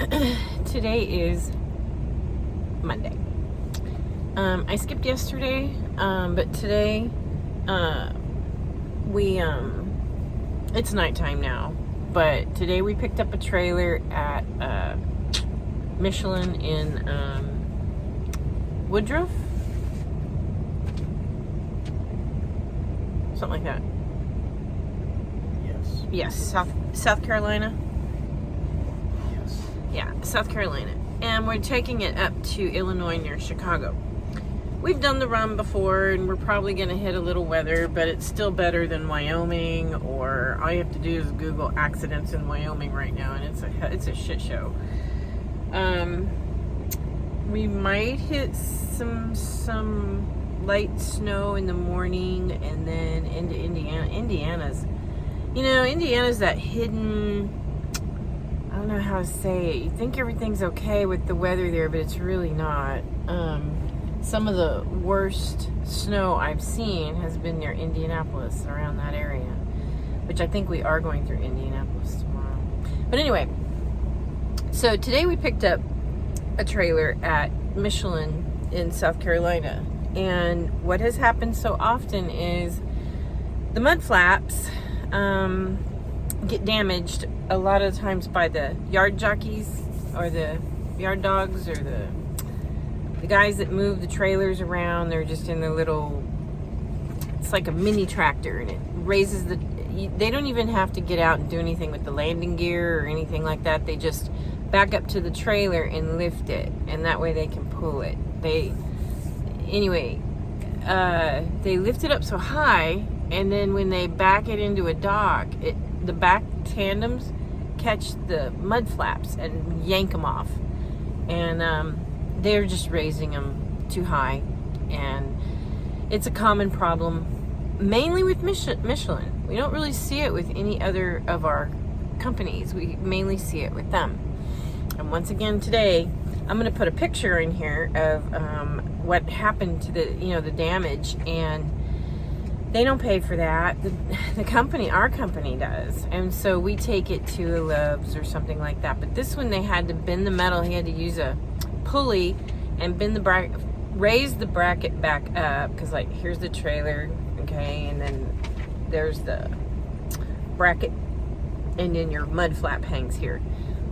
Today is Monday. I skipped yesterday, but today it's nighttime now. But today we picked up a trailer at Michelin in Woodruff, something like that. Yes, South Carolina. Yeah, South Carolina. And we're taking it up to Illinois near Chicago. We've done the run before, and we're probably going to hit a little weather, but it's still better than Wyoming, or all you have to do is Google accidents in Wyoming right now, and it's a shit show. We might hit some light snow in the morning, and then into Indiana. Indiana's that hidden, I don't know how to say it. You think everything's okay with the weather there, but it's really not. Some of the worst snow I've seen has been near Indianapolis, around that area, which I think we are going through Indianapolis tomorrow. But anyway, so today we picked up a trailer at Michelin in South Carolina, and what has happened so often is the mud flaps get damaged a lot of times by the yard jockeys or the yard dogs or the guys that move the trailers around. They're just in their little, it's like a mini tractor, and it raises they don't even have to get out and do anything with the landing gear or anything like that. They just back up to the trailer and lift it, and that way they can pull it. They lift it up so high, and then when they back it into a dock, the back tandems catch the mud flaps and yank them off, and they're just raising them too high, and it's a common problem mainly with Michelin. We don't really see it with any other of our companies. We mainly see it with them. And once again today, I'm going to put a picture in here of what happened to the damage, and they don't pay for that. Our company does. And so we take it to a Love's or something like that. But this one, they had to bend the metal. He had to use a pulley and raise the bracket back up, because here's the trailer, okay, and then there's the bracket, and then your mud flap hangs here.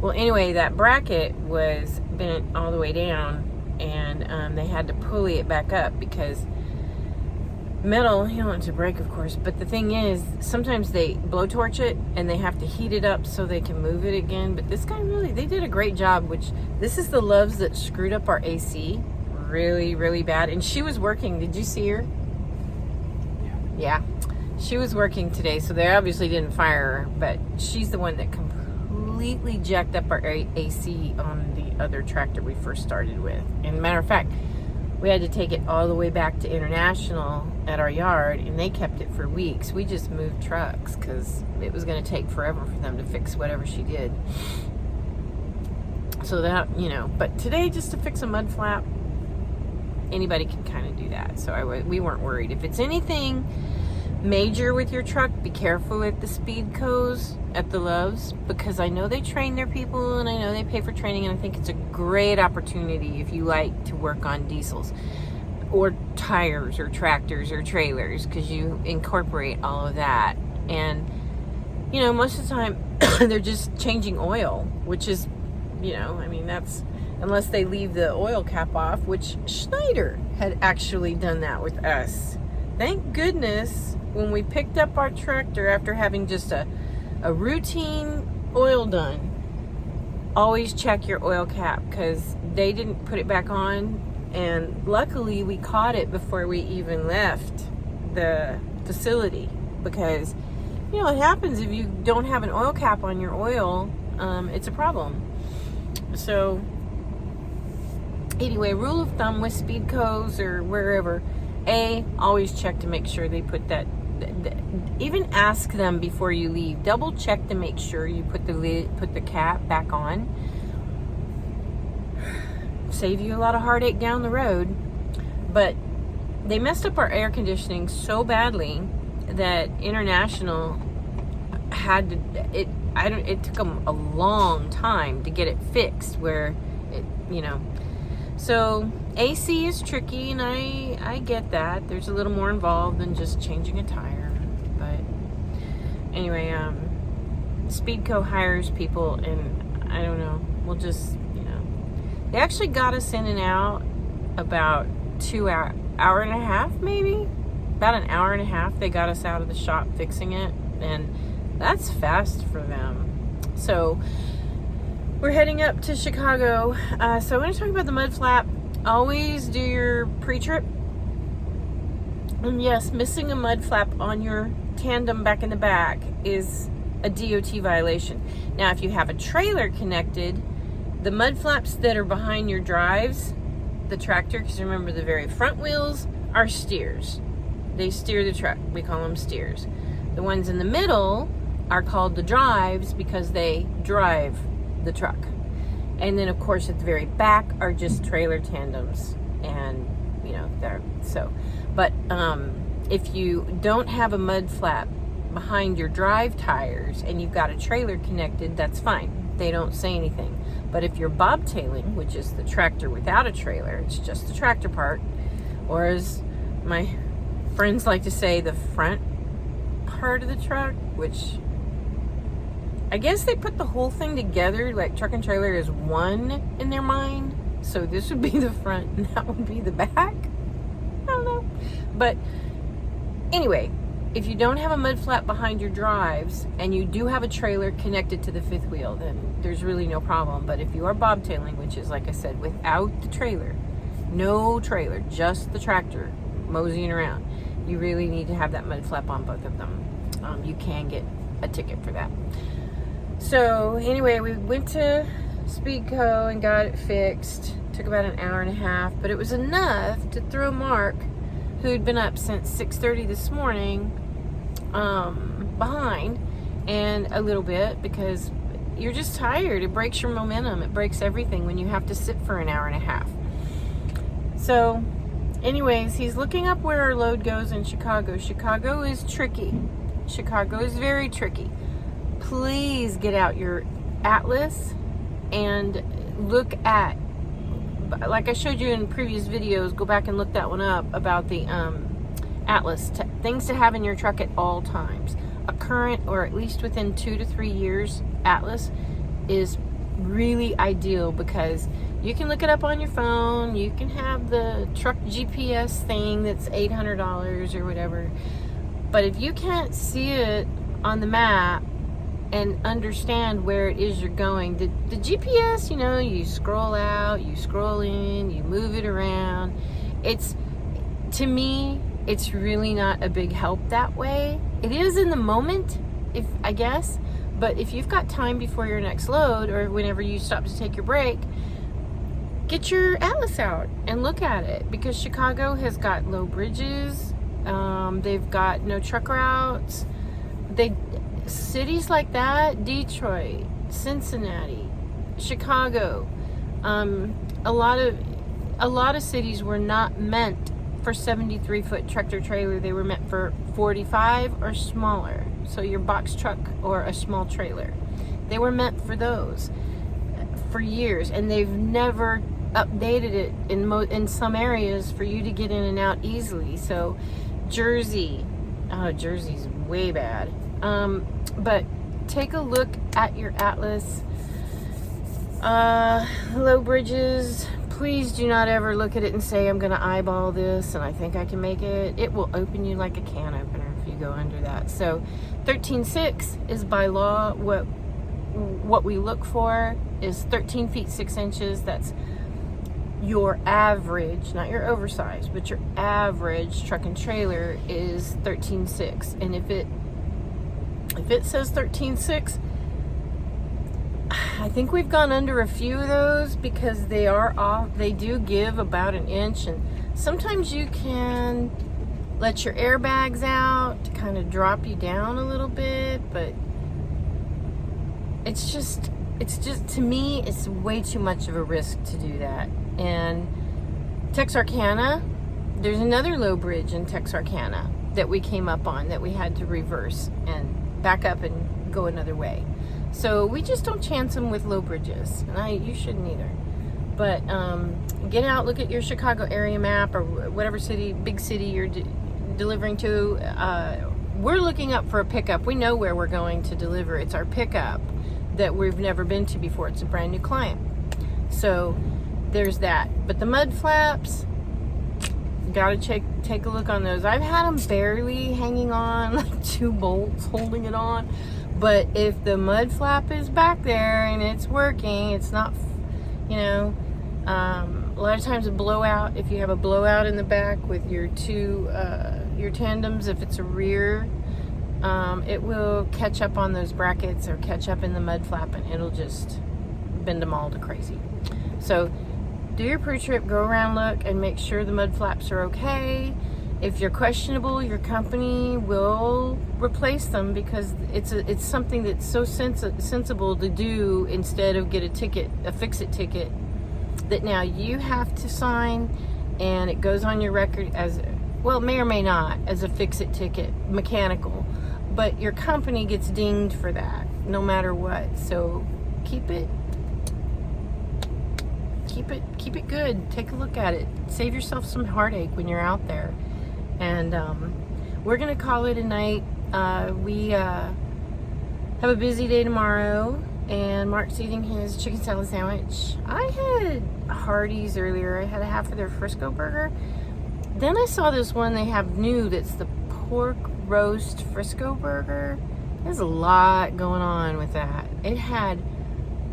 Well, anyway, that bracket was bent all the way down, and they had to pulley it back up because metal, you don't want it to break, of course, but the thing is, sometimes they blowtorch it and they have to heat it up so they can move it again. But this guy they did a great job. Which, this is the Loves that screwed up our AC really, really bad. And she was working. Did you see her? Yeah. She was working today, so they obviously didn't fire her, but she's the one that completely jacked up our AC on the other tractor we first started with. And matter of fact, we had to take it all the way back to International at our yard, and they kept it for weeks. We just moved trucks because it was going to take forever for them to fix whatever she did. So that, but today, just to fix a mud flap, anybody can kind of do that. So we weren't worried. If it's anything major with your truck, be careful at the speed co's at the Loves, because I know they train their people, and I know they pay for training, and I think it's a great opportunity if you like to work on diesels or tires or tractors or trailers, because you incorporate all of that. And most of the time they're just changing oil, which is that's, unless they leave the oil cap off, which Schneider had actually done that with us. Thank goodness, when we picked up our tractor after having just a routine oil done, always check your oil cap, because they didn't put it back on, and luckily we caught it before we even left the facility, because what happens if you don't have an oil cap on your oil, it's a problem. So anyway, rule of thumb with Speedco's or wherever, always check to make sure they put that. Even ask them before you leave. Double check to make sure you put the cap back on. Save you a lot of heartache down the road. But they messed up our air conditioning so badly that International had to, it took them a long time to get it fixed where it, so AC is tricky, and I get that. There's a little more involved than just changing a tire. But anyway, Speedco hires people, and I don't know, we'll just, they actually got us in and out about hour and a half, maybe about an hour and a half. They got us out of the shop fixing it, and that's fast for them. So we're heading up to Chicago. So I want to talk about the mud flap. Always do your pre-trip. And yes, missing a mud flap on your tandem back in the back is a DOT violation. Now, if you have a trailer connected, the mud flaps that are behind your drives, the tractor, because remember the very front wheels are steers. They steer the truck. We call them steers. The ones in the middle are called the drives because they drive the truck. And then of course at the very back are just trailer tandems, and they're so. But if you don't have a mud flap behind your drive tires and you've got a trailer connected, that's fine. They don't say anything. But if you're bobtailing, which is the tractor without a trailer, it's just the tractor part, or as my friends like to say, the front part of the truck, which I guess they put the whole thing together, like truck and trailer is one in their mind. So this would be the front and that would be the back. I don't know. But anyway, if you don't have a mud flap behind your drives and you do have a trailer connected to the fifth wheel, then there's really no problem. But if you are bobtailing, which is, like I said, without the trailer, no trailer, just the tractor moseying around, you really need to have that mud flap on both of them. You can get a ticket for that. So anyway, we went to Speedco and got it fixed. Took about an hour and a half, but it was enough to throw Mark, who'd been up since 6:30 this morning, behind, and a little bit, because you're just tired. It breaks your momentum. It breaks everything when you have to sit for an hour and a half. So anyways, he's looking up where our load goes in Chicago. Chicago is tricky. Chicago is very tricky. Please get out your atlas and look at, like I showed you in previous videos, go back and look that one up about the atlas, things to have in your truck at all times. A current, or at least within 2 to 3 years, atlas is really ideal because you can look it up on your phone. You can have the truck GPS thing that's $800 or whatever, but if you can't see it on the map and understand where it is you're going, the GPS, you scroll out, you scroll in, you move it around. To me, it's really not a big help that way. It is in the moment, I guess, but if you've got time before your next load or whenever you stop to take your break, get your atlas out and look at it, because Chicago has got low bridges. They've got no truck routes. Cities like that, Detroit, Cincinnati, Chicago, a lot of cities were not meant for 73-foot tractor trailer. They were meant for 45 or smaller. So your box truck or a small trailer. They were meant for those for years, and they've never updated it in some areas for you to get in and out easily. So Jersey's way bad. But take a look at your atlas. Low bridges, please do not ever look at it and say, I'm going to eyeball this and I think I can make it. It will open you like a can opener if you go under that. So 13.6 is by law. What we look for is 13 feet 6 inches. That's your average, not your oversized, but your average truck and trailer is 13.6. And if it says 13.6, I think we've gone under a few of those because they are off. They do give about an inch, and sometimes you can let your airbags out to kind of drop you down a little bit, but it's just to me, it's way too much of a risk to do that. And Texarkana, there's another low bridge in Texarkana that we came up on that we had to reverse and back up and go another way. So we just don't chance them with low bridges, and you shouldn't either. But get out, look at your Chicago area map, or whatever big city you're delivering to. We're looking up for a pickup. We know where we're going to deliver. It's our pickup that we've never been to before. It's a brand new client. So there's that. But the mud flaps, gotta take a look on those. I've had them barely hanging on, like 2 bolts holding it on. But if the mud flap is back there and it's working, it's not, you know, a lot of times a blowout, if you have a blowout in the back with your your tandems, if it's a rear, it will catch up on those brackets or catch up in the mud flap, and it'll just bend them all to crazy. So do your pre-trip, go around, look, and make sure the mud flaps are okay. If you're questionable, your company will replace them, because it's something that's so sensible to do instead of get a fix-it ticket that now you have to sign, and it goes on your record as, well, it may or may not, as a fix-it ticket, mechanical, but your company gets dinged for that no matter what. So keep it good. Take a look at it. Save yourself some heartache when you're out there. And we're gonna call it a night. We have a busy day tomorrow, and Mark's eating his chicken salad sandwich. I had Hardee's earlier. I had a half of their Frisco burger. Then I saw this one they have new that's the pork roast Frisco burger. There's a lot going on with that. It had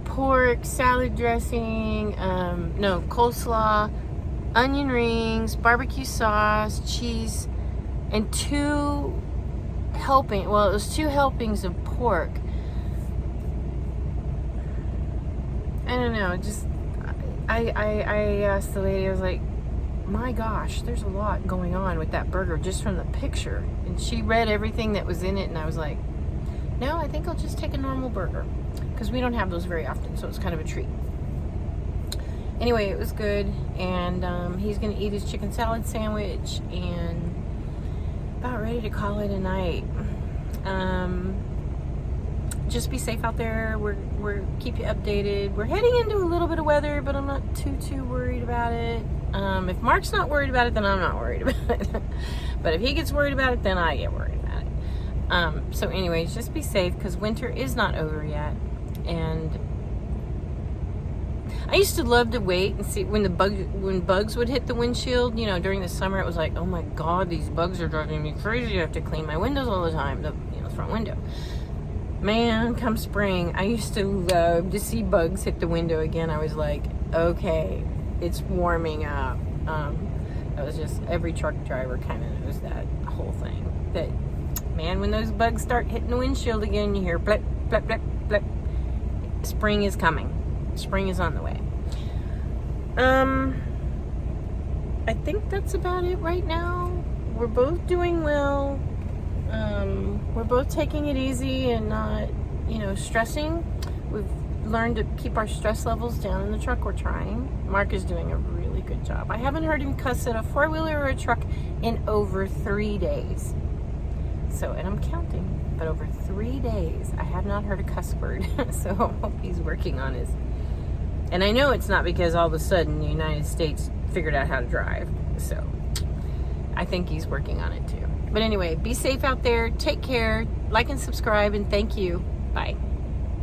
pork, salad dressing, coleslaw, onion rings, barbecue sauce, cheese, and 2 helpings of pork. I don't know, just I asked the lady, I was like, my gosh, there's a lot going on with that burger just from the picture. And she read everything that was in it, and I was like, no, I think I'll just take a normal burger, because we don't have those very often, so it's kind of a treat. Anyway, it was good, and he's going to eat his chicken salad sandwich, and about ready to call it a night. Just be safe out there. We're keep you updated. We're heading into a little bit of weather, but I'm not too worried about it. If Mark's not worried about it, then I'm not worried about it. But if he gets worried about it, then I get worried about it. So anyways, just be safe, because winter is not over yet. And I used to love to wait and see when bugs would hit the windshield. You know, during the summer, it was like, oh my God, these bugs are driving me crazy. I have to clean my windows all the time, the front window. Man, come spring, I used to love to see bugs hit the window again. I was like, okay, it's warming up. That was just, every truck driver kind of knows that whole thing. That, man, when those bugs start hitting the windshield again, you hear blip, blip, blip, blip. Spring is coming. Spring is on the way. I think that's about it right now. We're both doing well. We're both taking it easy and not, stressing. We've learned to keep our stress levels down in the truck we're trying. Mark is doing a really good job. I haven't heard him cuss at a 4-wheeler or a truck in over 3 days. So, and I'm counting, but over 3 days, I have not heard a cuss word. So I hope he's working on his. And I know it's not because all of a sudden the United States figured out how to drive. So I think he's working on it too. But anyway, be safe out there. Take care. Like and subscribe, and thank you. Bye.